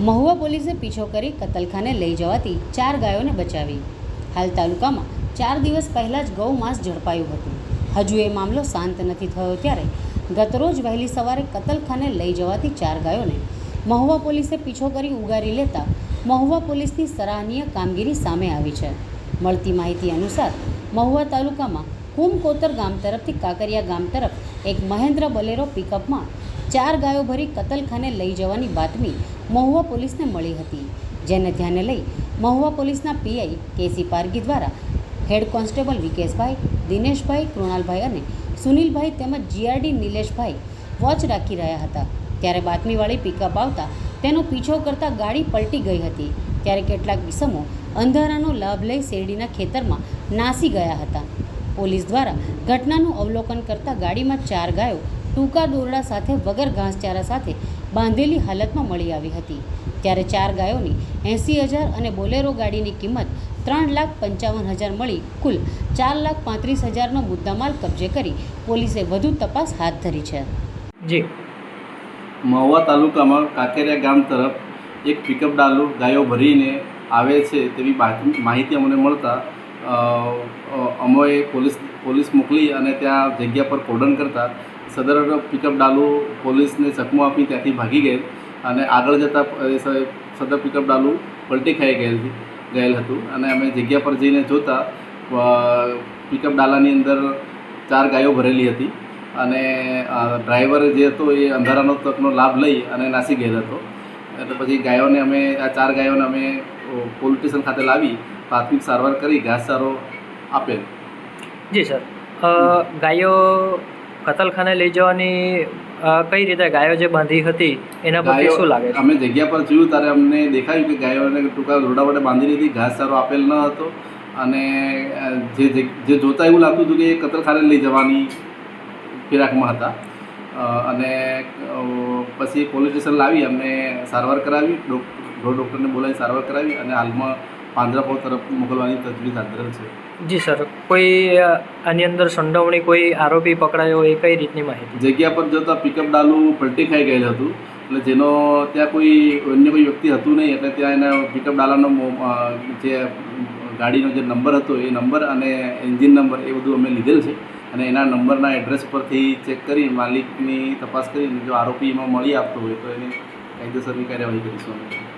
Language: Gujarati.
મહુવા પોલીસે પીછો કરી કતલખાને લઈ જવાતી 4 ગાયોને બચાવી। હાલ તાલુકામાં 4 દિવસ પહેલાં જ ગૌમાંસ ઝડપાયું હતું। હજુ એ મામલો શાંત નથી થયો ત્યારે ગતરોજ વહેલી સવારે કતલખાને લઈ જવાતી 4 ગાયોને મહુવા પોલીસે પીછો કરી ઉગારી લેતા મહુવા પોલીસની સરાહનીય કામગીરી સામે આવી છે। મળતી માહિતી અનુસાર મહુવા તાલુકામાં કુમકોતર ગામ તરફથી કાકરિયા ગામ તરફ એક મહેન્દ્ર બોલેરો પિકઅપમાં 4 ગાયો ભરી કતલખાને લઈ જવાની બાતમી મહુવા પોલીસને મળી હતી, જેને ધ્યાને લઈ મહુવા પોલીસના પીઆઈ કેસી પારગી દ્વારા હેડ કોન્સ્ટેબલ વિકેશભાઈ, દિનેશભાઈ, કૃણાલભાઈ અને સુનિલભાઈ તેમજ જીઆરડી નિલેશભાઈ વોચ રાખી રહ્યા હતા। ત્યારે બાતમીવાળી પિકઅપ આવતા તેનો પીછો કરતા ગાડી પલટી ગઈ હતી। ત્યારે કેટલાક ઇસમો અંધારાનો લાભ લઈ શેરડીના ખેતરમાં નાસી ગયા હતા। પોલીસ દ્વારા ઘટનાનું અવલોકન કરતા ગાડીમાં 4 ગાયો ટૂંકા દોરડા સાથે વગર ઘાસચારા સાથે બાંધેલી હાલતમાં મળી આવી હતી। ત્યારે 4 ગાયોની 80,000 અને બોલેરો ગાડીની કિંમત 3,55,000 મળી કુલ 4,35,000નો મુદ્દામાલ કબજે કરી પોલીસે વધુ તપાસ હાથ ધરી છે। જી મહુવા તાલુકામાં કાકરિયા ગામ તરફ એક પિકઅપ ડાલો ગાયો ભરીને આવે છે તેવી માહિતી અમને મળતા અમોએ પોલીસ મોકલી અને ત્યાં જગ્યા પર કોર્ડન કરતા સદર પિકઅપ ડાલુ પોલીસને ચકમો આપી ત્યાંથી ભાગી ગયેલ અને આગળ જતાં સદર પિકઅપ ડાલુ પલટી ખાઈ ગયેલ હતું અને અમે જગ્યા પર જઈને જોતા પિકઅપ ડાલાની અંદર 4 ગાયો ભરેલી હતી અને ડ્રાઈવર જે હતો એ અંધારાનો તકનો લાભ લઈ અને નાસી ગયેલ હતો। એટલે પછી ગાયોને અમે આ 4 ગાયોને અમે પોલીસ સ્ટેશન ખાતે લાવી પ્રાથમિક સારવાર કરી ઘાસચારો આપેલ। જી સર, ગાયો કતલખાને લઈ જવાની કઈ રીતે ગાયો જે બાંધી હતી એના પર શું લાગે છે? અમે જગ્યા પર જોયું ત્યારે અમને દેખાયું કે ગાયોને ટૂંકા દોરડા વડે બાંધી લીધી, ઘાસચારો આપેલ ન હતો અને જે જોતા એવું લાગતું હતું કે એ કતલખાને લઈ જવાની ફિરાકમાં હતા અને પછી પોલીસ સ્ટેશન લાવી અમને સારવાર કરાવી, ડૉક્ટરને બોલાવી સારવાર કરાવી અને હાલમાં પાંજરાપોળ તરફ મોકલવાની તજવીજ હાથ ધરેલ છે। જી સર, કોઈ આની અંદર સંડોવણી કોઈ આરોપી પકડાયો એ કઈ રીતની માહિતી? જગ્યા પર જોતા પિકઅપ ડાલું પલટી ખાઈ ગયેલ હતું એટલે જેનો ત્યાં કોઈ અન્ય કોઈ વ્યક્તિ હતું નહીં એટલે ત્યાં એના પિકઅપ ડાલાનો જે ગાડીનો જે નંબર હતો એ નંબર અને એન્જિન નંબર એ બધું અમે લીધેલ છે અને એના નંબરના એડ્રેસ પરથી ચેક કરી માલિકની તપાસ કરીને જો આરોપી એમાં મળી આપતો હોય તો એની કાયદેસરની કાર્યવાહી કરીશું અમે।